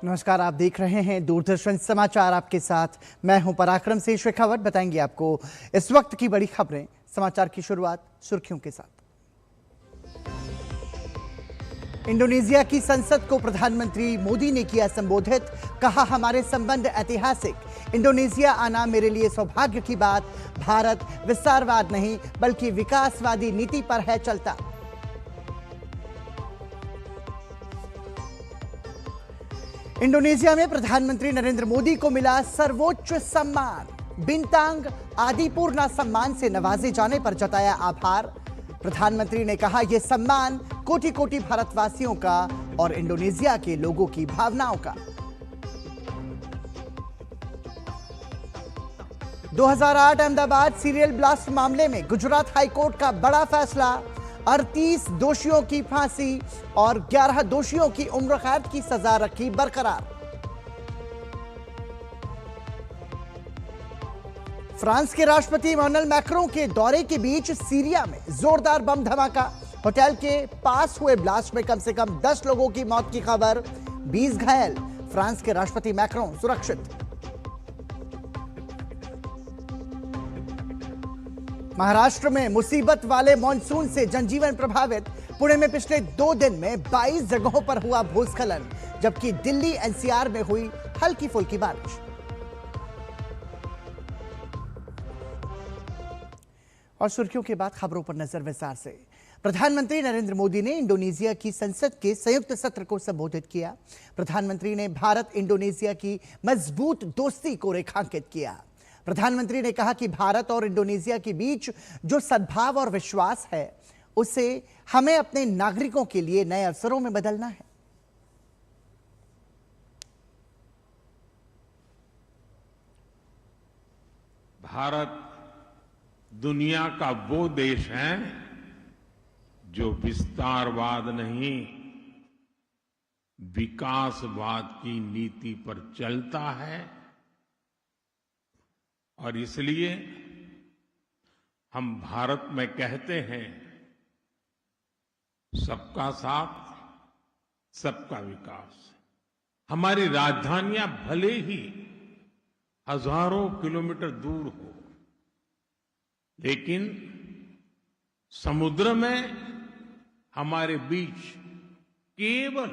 नमस्कार, आप देख रहे हैं दूरदर्शन समाचार। आपके साथ मैं हूं पराक्रम सिंह शेखावत। बताएंगे आपको इस वक्त की बड़ी खबरें। समाचार की शुरुआत सुर्खियों के साथ। इंडोनेशिया की संसद को प्रधानमंत्री मोदी ने किया संबोधित। कहा, हमारे संबंध ऐतिहासिक। इंडोनेशिया आना मेरे लिए सौभाग्य की बात। भारत विस्तारवाद नहीं बल्कि विकासवादी नीति पर है चलता। इंडोनेशिया में प्रधानमंत्री नरेंद्र मोदी को मिला सर्वोच्च सम्मान। बिंतांग आदिपूर्णा सम्मान से नवाजे जाने पर जताया आभार। प्रधानमंत्री ने कहा, यह सम्मान कोटि कोटि भारतवासियों का और इंडोनेशिया के लोगों की भावनाओं का। 2008 अहमदाबाद सीरियल ब्लास्ट मामले में गुजरात हाईकोर्ट का बड़ा फैसला। 38 दोषियों की फांसी और 11 दोषियों की उम्र कैद की सजा रखी बरकरार। फ्रांस के राष्ट्रपति इमैनुअल मैक्रों के दौरे के बीच सीरिया में जोरदार बम धमाका। होटल के पास हुए ब्लास्ट में कम से कम 10 लोगों की मौत की खबर, 20 घायल। फ्रांस के राष्ट्रपति मैक्रों सुरक्षित। महाराष्ट्र में मुसीबत वाले मॉनसून से जनजीवन प्रभावित। पुणे में पिछले 2 दिन में 22 जगहों पर हुआ भूस्खलन, जबकि दिल्ली एनसीआर में हुई हल्की फुल्की बारिश। और सुर्खियों के बाद खबरों पर नजर विस्तार से। प्रधानमंत्री नरेंद्र मोदी ने इंडोनेशिया की संसद के संयुक्त सत्र को संबोधित किया। प्रधानमंत्री ने भारत इंडोनेशिया की मजबूत दोस्ती को रेखांकित किया। प्रधानमंत्री ने कहा कि भारत और इंडोनेशिया के बीच जो सद्भाव और विश्वास है, उसे हमें अपने नागरिकों के लिए नए अवसरों में बदलना है। भारत दुनिया का वो देश है जो विस्तारवाद नहीं, विकासवाद की नीति पर चलता है। और इसलिए हम भारत में कहते हैं, सबका साथ सबका विकास। हमारी राजधानियां भले ही हजारों किलोमीटर दूर हो, लेकिन समुद्र में हमारे बीच केवल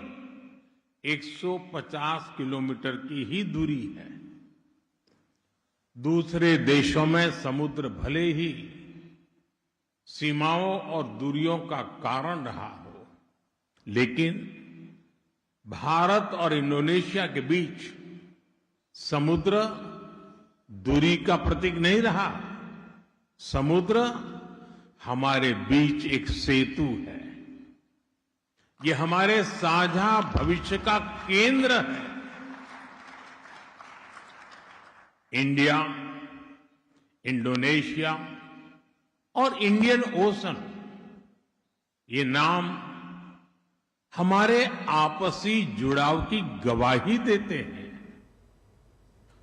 150 किलोमीटर की ही दूरी है। दूसरे देशों में समुद्र भले ही सीमाओं और दूरियों का कारण रहा हो, लेकिन भारत और इंडोनेशिया के बीच समुद्र दूरी का प्रतीक नहीं रहा। समुद्र हमारे बीच एक सेतु है। ये हमारे साझा भविष्य का केंद्र है। इंडिया, इंडोनेशिया और इंडियन ओशन, ये नाम हमारे आपसी जुड़ाव की गवाही देते हैं।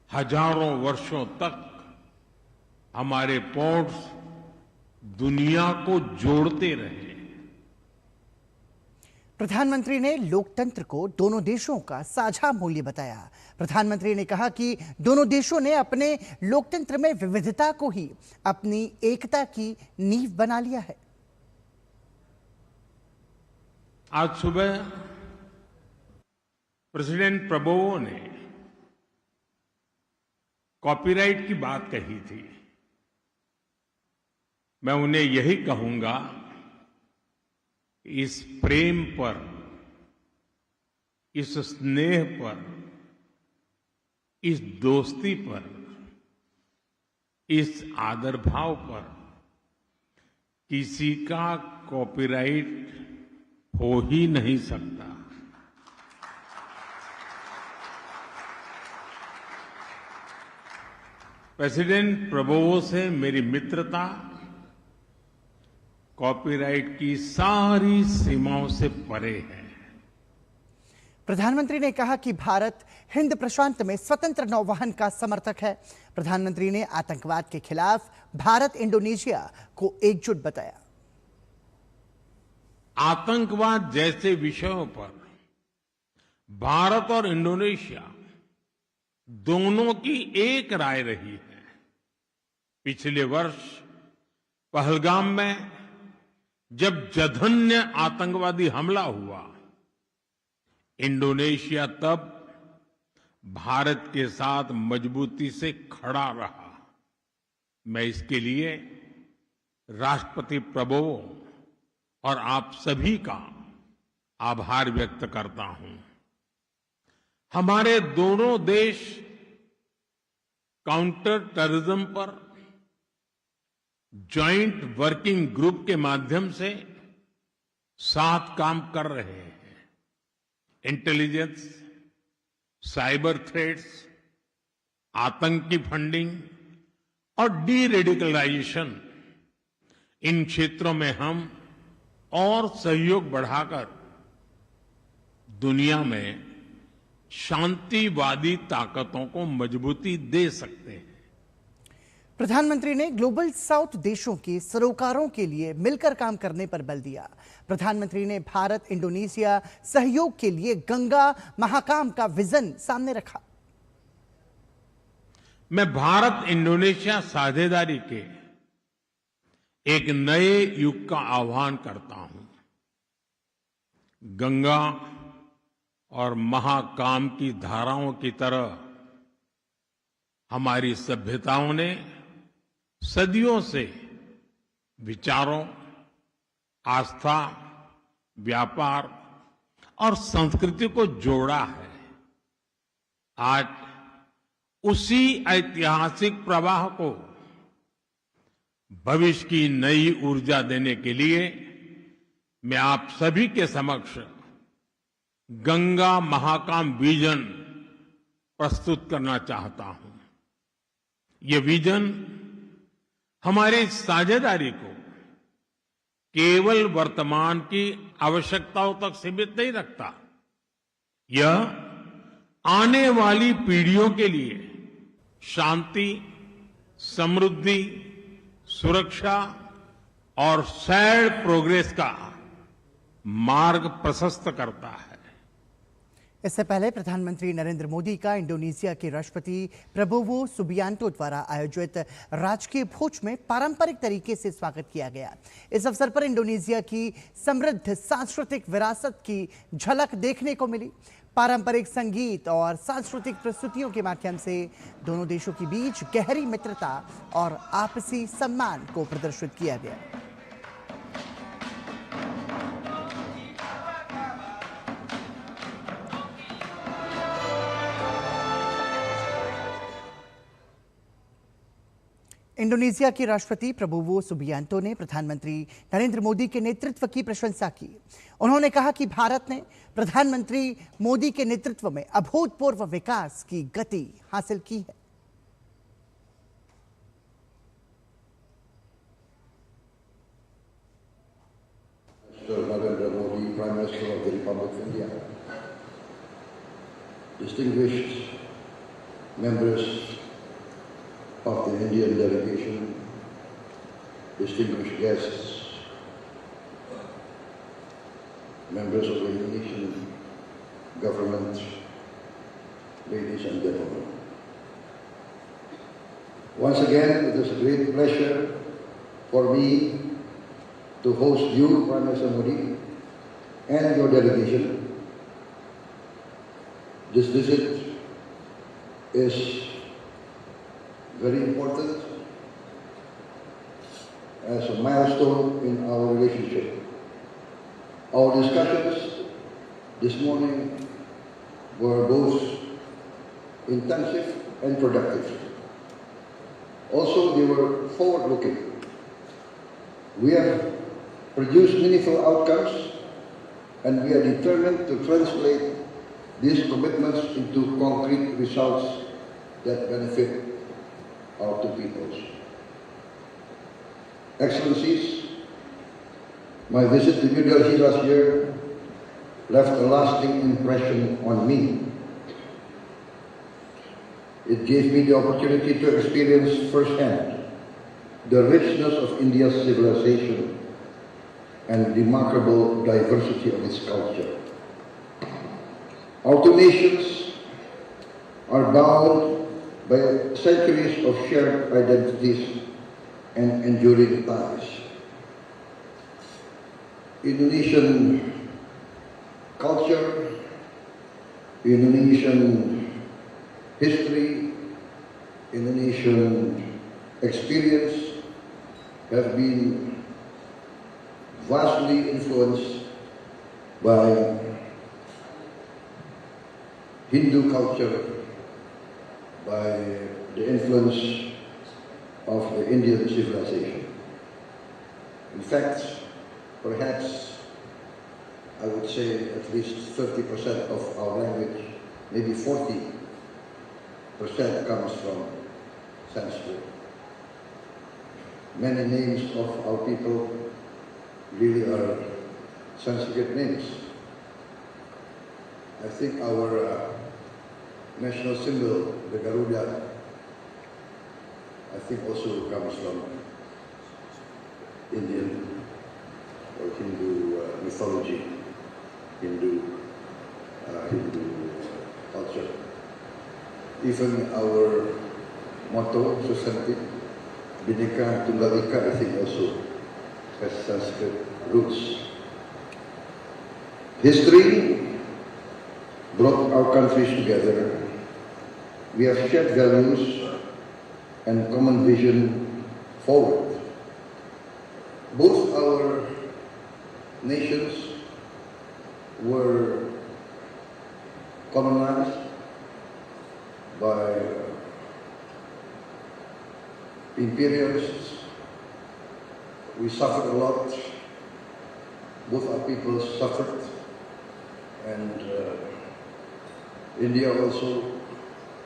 हजारों वर्षों तक हमारे पोर्ट्स दुनिया को जोड़ते रहे। प्रधानमंत्री ने लोकतंत्र को दोनों देशों का साझा मूल्य बताया। प्रधानमंत्री ने कहा कि दोनों देशों ने अपने लोकतंत्र में विविधता को ही अपनी एकता की नींव बना लिया है। आज सुबह प्रेसिडेंट प्रबोवो ने कॉपीराइट की बात कही थी। मैं उन्हें यही कहूंगा, इस प्रेम पर, इस स्नेह पर, इस दोस्ती पर, इस आदर भाव पर किसी का कॉपीराइट हो ही नहीं सकता। प्रेसिडेंट प्रबोवो से मेरी मित्रता कॉपीराइट की सारी सीमाओं से परे है। प्रधानमंत्री ने कहा कि भारत हिंद प्रशांत में स्वतंत्र नौवहन का समर्थक है। प्रधानमंत्री ने आतंकवाद के खिलाफ भारत इंडोनेशिया को एकजुट बताया। आतंकवाद जैसे विषयों पर भारत और इंडोनेशिया दोनों की एक राय रही है। पिछले वर्ष पहलगाम में जब जघन्य आतंकवादी हमला हुआ, इंडोनेशिया तब भारत के साथ मजबूती से खड़ा रहा। मैं इसके लिए राष्ट्रपति प्रभुओं और आप सभी का आभार व्यक्त करता हूं। हमारे दोनों देश काउंटर टेररिज्म पर जॉइंट वर्किंग ग्रुप के माध्यम से साथ काम कर रहे हैं। इंटेलिजेंस, साइबर थ्रेट्स, आतंकी फंडिंग और डी रेडिकलाइजेशन, इन क्षेत्रों में हम और सहयोग बढ़ाकर दुनिया में शांतिवादी ताकतों को मजबूती दे सकते हैं। प्रधानमंत्री ने ग्लोबल साउथ देशों के सरोकारों के लिए मिलकर काम करने पर बल दिया। प्रधानमंत्री ने भारत इंडोनेशिया सहयोग के लिए गंगा महाकाम का विजन सामने रखा। मैं भारत इंडोनेशिया साझेदारी के एक नए युग का आह्वान करता हूं। गंगा और महाकाम की धाराओं की तरह हमारी सभ्यताओं ने सदियों से विचारों, आस्था, व्यापार और संस्कृति को जोड़ा है। आज उसी ऐतिहासिक प्रवाह को भविष्य की नई ऊर्जा देने के लिए मैं आप सभी के समक्ष गंगा महाकाम विजन प्रस्तुत करना चाहता हूं। ये विजन हमारी साझेदारी को केवल वर्तमान की आवश्यकताओं तक सीमित नहीं रखता। यह आने वाली पीढ़ियों के लिए शांति, समृद्धि, सुरक्षा और शेयर्ड प्रोग्रेस का मार्ग प्रशस्त करता है। इससे पहले प्रधानमंत्री नरेंद्र मोदी का इंडोनेशिया के राष्ट्रपति प्रबोवो सुबियांतो द्वारा आयोजित राजकीय भोज में पारंपरिक तरीके से स्वागत किया गया। इस अवसर पर इंडोनेशिया की समृद्ध सांस्कृतिक विरासत की झलक देखने को मिली। पारंपरिक संगीत और सांस्कृतिक प्रस्तुतियों के माध्यम से दोनों देशों के बीच गहरी मित्रता और आपसी सम्मान को प्रदर्शित किया गया। इंडोनेशिया के राष्ट्रपति प्रबोवो सुबियांतो ने प्रधानमंत्री नरेंद्र मोदी के नेतृत्व की प्रशंसा की। उन्होंने कहा कि भारत ने प्रधानमंत्री मोदी के नेतृत्व में अभूतपूर्व विकास की गति हासिल की है। Narendra Modi, Prime Minister of the Republic of India, distinguished members of the Indian delegation, distinguished guests, members of the Indonesian government, ladies and gentlemen. Once again, it is a great pleasure for me to host you, Prime Minister Modi, and your delegation. This visit is very important as a milestone in our relationship. Our discussions this morning were both intensive and productive. Also, they were forward-looking. We have produced meaningful outcomes, and we are determined to translate these commitments into concrete results that benefit our two peoples. Excellencies, my visit to New Delhi last year left a lasting impression on me. It gave me the opportunity to experience firsthand the richness of India's civilization and remarkable diversity of its culture. Our two nations are bound by centuries of shared identities and enduring ties. Indonesian culture, Indonesian history, Indonesian experience have been vastly influenced by Hindu culture, by the influence of the Indian civilization. In fact, perhaps I would say at least 30% of our language, maybe 40% comes from Sanskrit. Many names of our people really are Sanskrit names. I think our national symbol, the Garuda, I think also comes from Indian or Hindu mythology, Hindu culture. Even our motto, Susanti, Bhinneka Tunggal Ika, I think also has Sanskrit roots. History brought our countries together. We have shared values and common vision forward. Both our nations were colonized by imperialists. We suffered a lot. Both our peoples suffered. And India also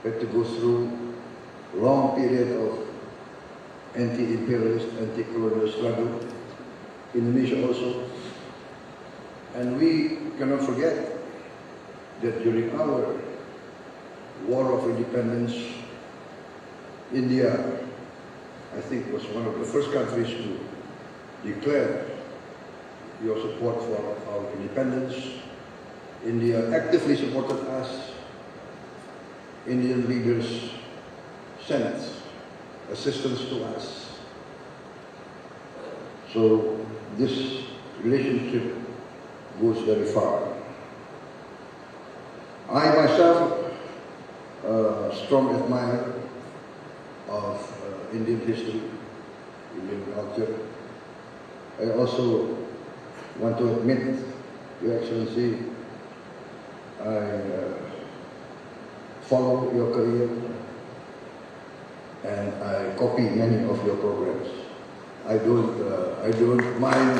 had to go through a long period of anti-imperialist, anti-colonial struggle. Indonesia also. And we cannot forget that during our War of Independence, India, I think, was one of the first countries to declare your support for our independence. India actively supported us. Indian leaders sent assistance to us. So this relationship goes very far. I myself, a strong admirer of Indian history, Indian culture. I also want to admit, Your Excellency, I follow your career and I copy many of your programs. I don't mind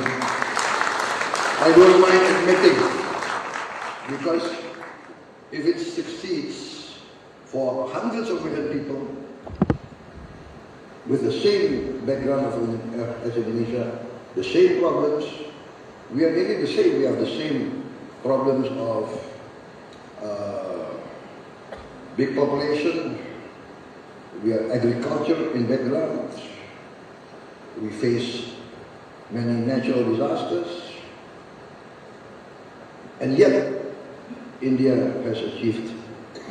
admitting, because if it succeeds for hundreds of million people with the same background as Indonesia, the same problems, we are nearly the same. We have the same problems of big population. We are agriculture in background. We face many natural disasters. And yet, India has achieved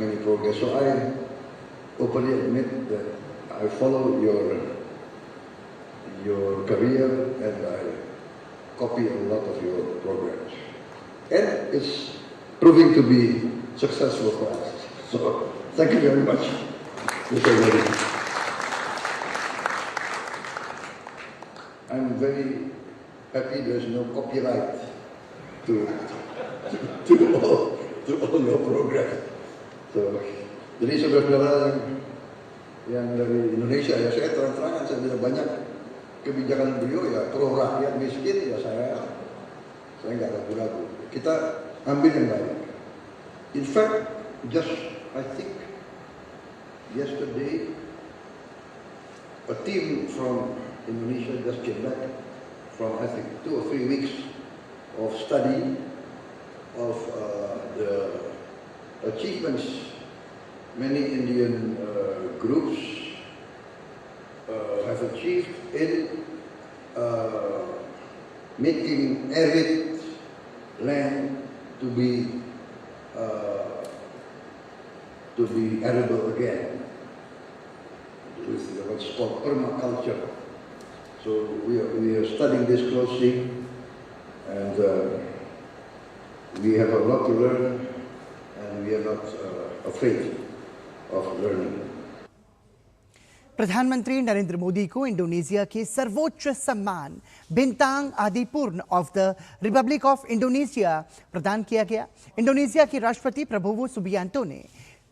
many progress. So I openly admit that I follow your career and I copy a lot of your programs. And it's proving to be successful for us. So thank you very much, Mr. Reddy. I'm very happy there's no copyright to all your program. So, jadi saudara-saudara yang dari Indonesia, ya saya terang-terangan, saya tidak banyak kebijakan beliau ya pro rakyat miskin, ya saya nggak ragu-ragu. Kita ambil yang baik. In fact, just I think yesterday a team from Indonesia just came back from I think 2 or 3 weeks of study of the achievements many Indian groups have achieved in making arid land to be to be arable again with what's called permaculture. So we are studying this closely, and we have a lot to learn, and we are not afraid of learning. प्रधानमंत्री नरेंद्र मोदी को Indonesia के सर्वोच्च सम्मान Bintang Adipurna of the Republic of Indonesia प्रदान किया गया। Indonesia के राष्ट्रपति प्रबोवो सुबियांतो ने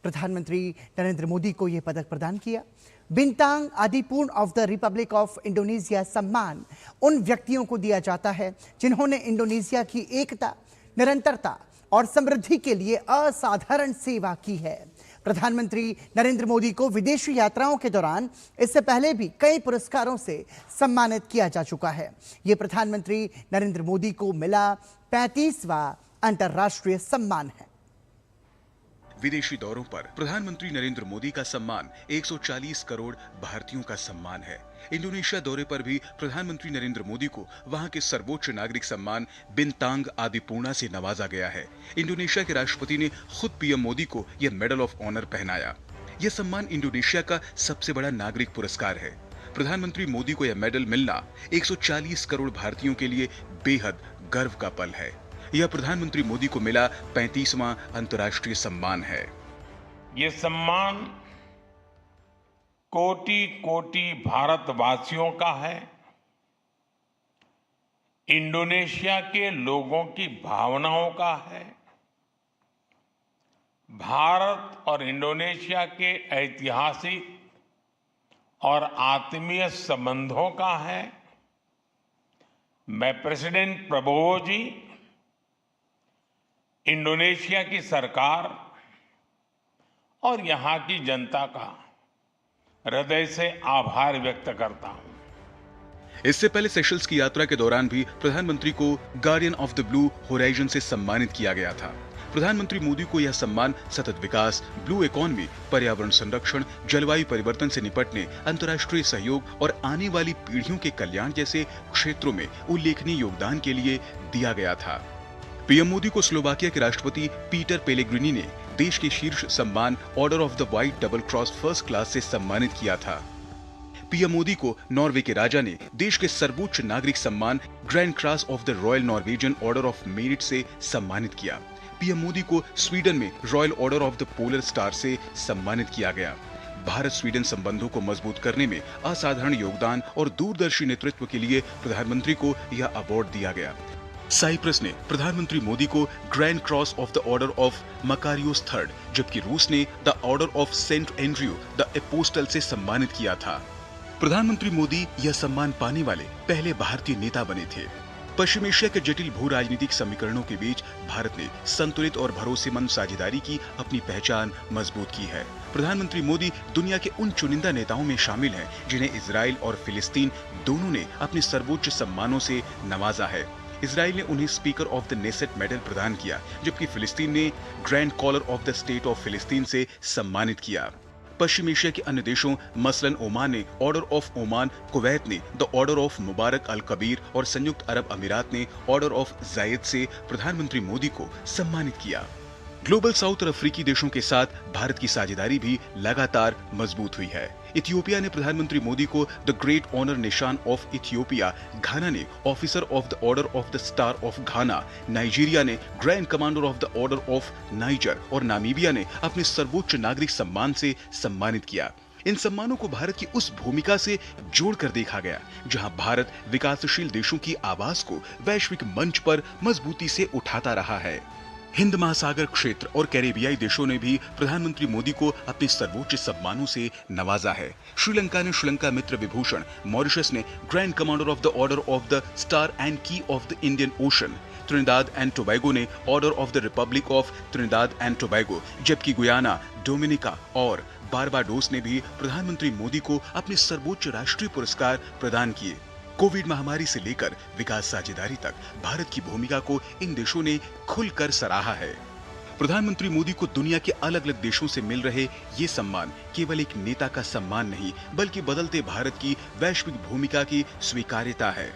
प्रधानमंत्री नरेंद्र मोदी को यह पदक प्रदान किया। Bintang Adipurna of the Republic of Indonesia सम्मान उन व्यक्तियों को दिया जाता है जिन्होंने इंडोनेशिया की एकता, निरंतरता और समृद्धि के लिए असाधारण सेवा की है। प्रधानमंत्री नरेंद्र मोदी को विदेशी यात्राओं के दौरान इससे पहले भी कई पुरस्कारों से सम्मानित किया जा चुका है। ये प्रधानमंत्री नरेंद्र मोदी को मिला 35वां अंतर्राष्ट्रीय सम्मान है। विदेशी दौरों पर प्रधानमंत्री नरेंद्र मोदी का सम्मान 140 करोड़ भारतीयों का सम्मान है। इंडोनेशिया दौरे पर भी प्रधानमंत्री नरेंद्र मोदी को वहां के सर्वोच्च नागरिक सम्मान बिंतांग आदिपूर्णा से नवाजा गया है। इंडोनेशिया के राष्ट्रपति ने खुद पीएम मोदी को यह मेडल ऑफ ऑनर पहनाया। यह सम्मान इंडोनेशिया का सबसे बड़ा नागरिक पुरस्कार है। प्रधानमंत्री मोदी को यह मेडल मिलना 140 करोड़ भारतीयों के लिए बेहद गर्व का पल है। यह प्रधानमंत्री मोदी को मिला 35वां अंतर्राष्ट्रीय सम्मान है। ये सम्मान कोटि कोटि भारतवासियों का है। इंडोनेशिया के लोगों की भावनाओं का है। भारत और इंडोनेशिया के ऐतिहासिक और आत्मीय संबंधों का है। मैं प्रेसिडेंट प्रबोवो जी, इंडोनेशिया की सरकार और यहां की जनता का हृदय से आभार व्यक्त करता हूं। इससे पहले सेशल्स की यात्रा के दौरान भी प्रधानमंत्री को guardian of the blue horizon से सम्मानित किया गया था। प्रधानमंत्री मोदी को यह सम्मान सतत विकास, ब्लू इकोनॉमी, पर्यावरण संरक्षण, जलवायु परिवर्तन से निपटने, अंतर्राष्ट्रीय सहयोग और आने वाली पीढ़ियों के कल्याण जैसे क्षेत्रों में उल्लेखनीय योगदान के लिए दिया गया था। पीएम मोदी को स्लोवाकिया के राष्ट्रपति पीटर पेलेग्रिनी ने देश के शीर्ष सम्मान order of the white double cross first class से सम्मानित किया था। पीएम मोदी को नॉर्वे के राजा ने देश के सर्वोच्च नागरिक सम्मान grand cross of the royal Norwegian order of merit से सम्मानित किया। पीएम मोदी को स्वीडन में royal order of the polar star से सम्मानित किया गया। भारत स्वीडन संबंधों को मजबूत करने में असाधारण योगदान और दूरदर्शी नेतृत्व के लिए प्रधानमंत्री को यह अवार्ड दिया गया। साइप्रस ने प्रधानमंत्री मोदी को grand cross of the order of Makarios third, जबकि रूस ने the order of Saint Andrew the apostle से सम्मानित किया था। प्रधानमंत्री मोदी यह सम्मान पाने वाले पहले भारतीय नेता बने थे। पश्चिम एशिया के जटिल भू राजनीतिक समीकरणों के बीच भारत ने संतुलित और भरोसेमंद साझेदारी की अपनी पहचान मजबूत की है। प्रधानमंत्री मोदी दुनिया के उन चुनिंदा नेताओं में शामिल हैं जिन्हें इजराइल और फिलिस्तीन दोनों ने अपने सर्वोच्च सम्मानों से नवाजा है। इजराइल ने उन्हें speaker of the Knesset medal प्रदान किया, जबकि फिलिस्तीन ने grand collar of the state of फिलिस्तीन से सम्मानित किया। पश्चिम एशिया के अन्य देशों मसलन ओमान ने ऑर्डर ऑफ ओमान, कुवैत ने द ऑर्डर ऑफ मुबारक अल कबीर और संयुक्त अरब अमीरात ने ऑर्डर ऑफ जायद से प्रधानमंत्री मोदी को सम्मानित किया। ग्लोबल साउथ और अफ्रीकी देशों के साथ भारत की साझेदारी भी लगातार मजबूत हुई है। इथियोपिया ने प्रधानमंत्री मोदी को the great honour Nishan of Ethiopia, Ghana ने officer of the order of the star of Ghana, Nigeria ने grand commander of the order of Niger और नामीबिया ने अपने सर्वोच्च नागरिक सम्मान से सम्मानित किया। इन सम्मानों को भारत की उस भूमिका से जोड़कर देखा गया जहां भारत विकासशील देशों की आवाज को वैश्विक मंच पर मजबूती से उठाता रहा है। हिंद महासागर क्षेत्र और कैरेबियाई देशों ने भी प्रधानमंत्री मोदी को अपने सर्वोच्च सम्मानों से नवाजा है। श्रीलंका ने श्रीलंका मित्र विभूषण, मॉरिशस ने grand commander of the order of the star and key of the Indian Ocean, Trinidad and Tobago ने order of the Republic of Trinidad and Tobago, जबकि गुयाना, डोमिनिका और बारबाडोस ने भी प्रधानमंत्री मोदी को अपने सर्वोच्च राष्ट्रीय पुरस्कार प्रदान किए। कोविड महामारी से लेकर विकास साझेदारी तक भारत की भूमिका को इन देशों ने खुलकर सराहा है। प्रधानमंत्री मोदी को दुनिया के अलग अलग देशों से मिल रहे ये सम्मान केवल एक नेता का सम्मान नहीं, बल्कि बदलते भारत की वैश्विक भूमिका की स्वीकार्यता है।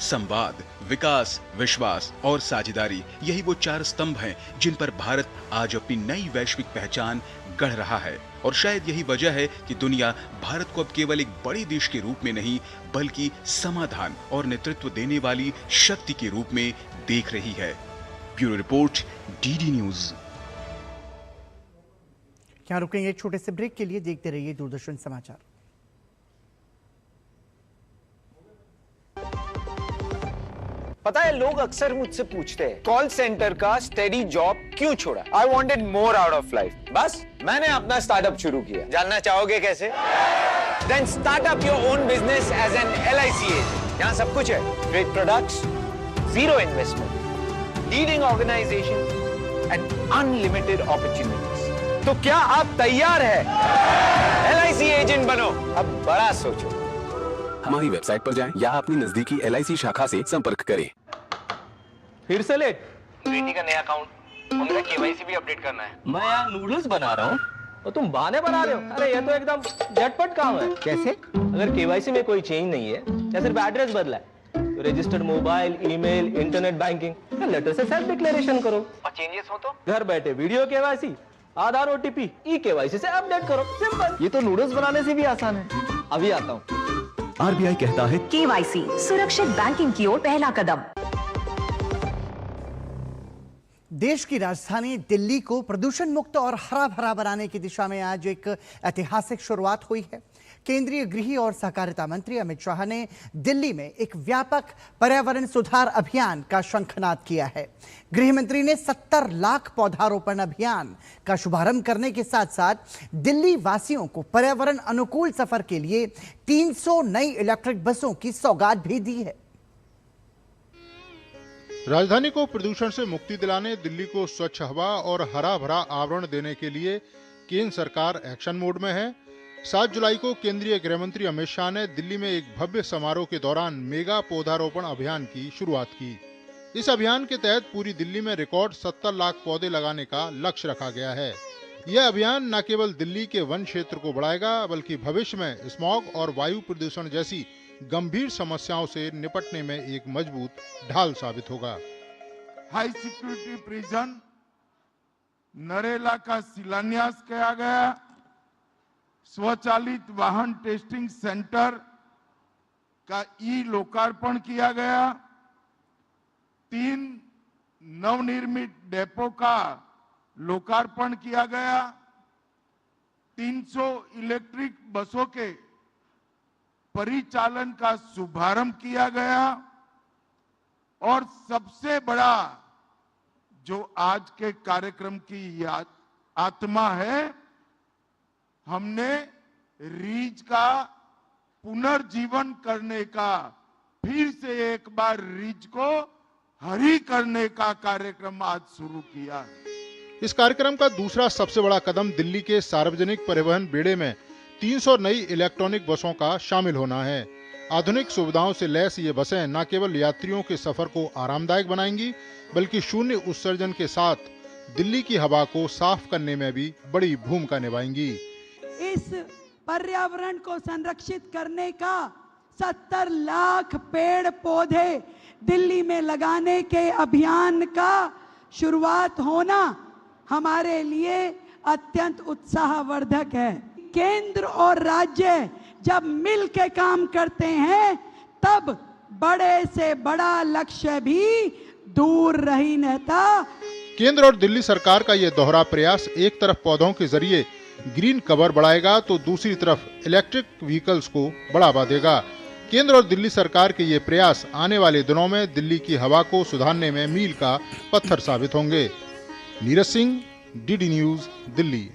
संवाद, विकास, विश्वास और साझेदारी, यही वो 4 स्तंभ हैं जिन पर भारत आज अपनी नई वैश्विक पहचान गढ़ रहा है। और शायद यही वजह है कि दुनिया भारत को अब केवल एक बड़े देश के रूप में नहीं, बल्कि समाधान और नेतृत्व देने वाली शक्ति के रूप में देख रही है। Bureau report, DD news. यहाँ रुकेंगे एक छोटे से ब्रेक के लिए। देखते रहिए दूरदर्शन समाचार। पता है, लोग अक्सर मुझसे पूछते हैं कॉल सेंटर का स्टेडी जॉब क्यों छोड़ा। I wanted more out of life, बस मैंने अपना स्टार्टअप शुरू किया। जानना चाहोगे कैसे? Then start up your own business as an LIC agent. यहाँ सब कुछ है, great products, zero investment, leading organisation and unlimited opportunities. तो क्या आप तैयार है? LIC एजेंट बनो, अब बड़ा सोचो। हमारी वेबसाइट पर जाएं या अपनी नजदीकी LIC शाखा से संपर्क करें। फिर से लेट। बेटी का नया अकाउंट, उनका KYC भी अपडेट करना है। मैं यहाँ नूडल्स बना रहा हूँ और तुम बहाने बना रहे हो। अरे ये तो एकदम झटपट काम है। कैसे? अगर KYC में कोई चेंज नहीं है, या सिर्फ एड्रेस बदला है, तो registered mobile, email, internet banking, letter से सेल्फ डिक्लेरेशन करो। और चेंजेस हो तो घर बैठे video KYC, Aadhaar OTP, KYC से अपडेट करो। सिंपल। ये तो नूडल्स बनाने से भी आसान है। अभी आता हूँ। RBI कहता है KYC सुरक्षित बैंकिंग की ओर पहला कदम। देश की राजधानी दिल्ली को प्रदूषण मुक्त और हरा भरा बनाने की दिशा में आज एक ऐतिहासिक शुरुआत हुई है। केंद्रीय गृह और सहकारिता मंत्री अमित शाह ने दिल्ली में एक व्यापक पर्यावरण सुधार अभियान का शंखनाद किया है। गृह मंत्री ने 70 लाख पौधारोपण अभियान का शुभारंभ करने के साथ साथ दिल्ली वासियों को पर्यावरण अनुकूल सफर के लिए 300 नई इलेक्ट्रिक बसों की सौगात भी दी है। राजधानी को प्रदूषण से मुक्ति दिलाने, दिल्ली को स्वच्छ हवा और हरा भरा आवरण देने के लिए केंद्र सरकार एक्शन मोड में है। 7 जुलाई को केंद्रीय गृह मंत्री अमित शाह ने दिल्ली में एक भव्य समारोह के दौरान मेगा पौधारोपण अभियान की शुरुआत की। इस अभियान के तहत पूरी दिल्ली में रिकॉर्ड 70 लाख पौधे लगाने का लक्ष्य रखा गया है। यह अभियान न केवल दिल्ली के वन क्षेत्र को बढ़ाएगा, बल्कि भविष्य में स्मॉग और वायु प्रदूषण जैसी गंभीर समस्याओं से निपटने में एक मजबूत ढाल साबित होगा। हाई सिक्योरिटी प्रिजन नरेला का शिलान्यास किया गया। स्वचालित वाहन टेस्टिंग सेंटर का लोकार्पण किया गया। 3 नवनिर्मित डेपो का लोकार्पण किया गया। 300 इलेक्ट्रिक बसों के परिचालन का शुभारंभ किया गया। और सबसे बड़ा जो आज के कार्यक्रम की आत्मा है, हमने रीच का पुनर्जीवन करने का, फिर से एक बार रीच को हरी करने का कार्यक्रम आज शुरू किया। इस कार्यक्रम का दूसरा सबसे बड़ा कदम दिल्ली के सार्वजनिक परिवहन बेड़े में 300 नई इलेक्ट्रॉनिक बसों का शामिल होना है। आधुनिक सुविधाओं से लैस ये बसें न केवल यात्रियों के सफर को आरामदायक बनाएंगी, बल्कि शून्य उत्सर्जन के साथ दिल्ली की हवा को साफ करने में भी बड़ी भूमिका निभाएंगी। इस पर्यावरण को संरक्षित करने का 70 लाख पेड़ पौधे दिल्ली में लगाने के अभियान का शुरुआत होना हमारे लिए अत्यंत उत्साहवर्धक है। केंद्र और राज्य जब मिल के काम करते हैं, तब बड़े से बड़ा लक्ष्य भी दूर नहीं रहता। केंद्र और दिल्ली सरकार का यह दोहरा प्रयास एक तरफ पौधों के जरिए ग्रीन कवर बढ़ाएगा, तो दूसरी तरफ इलेक्ट्रिक व्हीकल्स को बढ़ावा देगा। केंद्र और दिल्ली सरकार के ये प्रयास आने वाले दिनों में दिल्ली की हवा को सुधारने में मील का पत्थर साबित होंगे। Neeraj Singh, DD news, Delhi.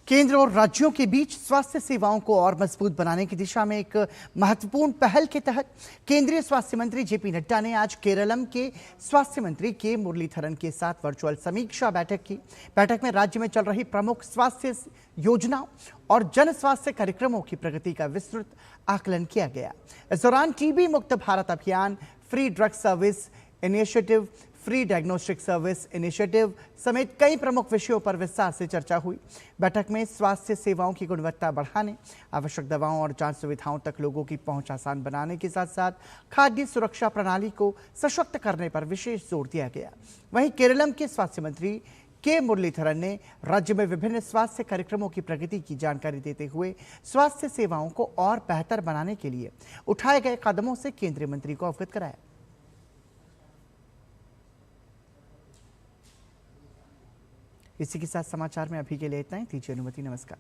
केंद्र और राज्यों के बीच स्वास्थ्य सेवाओं को और मजबूत बनाने की दिशा में एक महत्वपूर्ण पहल के तहत केंद्रीय स्वास्थ्य मंत्री जेपी नड्डा ने आज केरलम के स्वास्थ्य मंत्री के मुरलीधरन के साथ वर्चुअल समीक्षा बैठक की। बैठक में राज्य में चल रही प्रमुख स्वास्थ्य योजनाओं और जन स्वास्थ्य कार्यक्रमों की प्रगति का विस्तृत आकलन किया गया। इस दौरान टीबी मुक्त भारत अभियान, free drug service initiative, free diagnostic service initiative समेत कई प्रमुख विषयों पर विस्तार से चर्चा हुई। बैठक में स्वास्थ्य सेवाओं की गुणवत्ता बढ़ाने, आवश्यक दवाओं और जांच सुविधाओं तक लोगों की पहुंच आसान बनाने के साथ साथ खाद्य सुरक्षा प्रणाली को सशक्त करने पर विशेष जोर दिया गया। वहीं केरलम के स्वास्थ्य मंत्री के मुरलीधरन ने राज्य में विभिन्न स्वास्थ्य कार्यक्रमों की प्रगति की जानकारी देते हुए स्वास्थ्य सेवाओं को और बेहतर बनाने के लिए उठाए गए कदमों से केंद्रीय मंत्री को अवगत कराया। इसी के साथ समाचार में अभी के लिए इतना ही। दीजिए अनुमति। नमस्कार।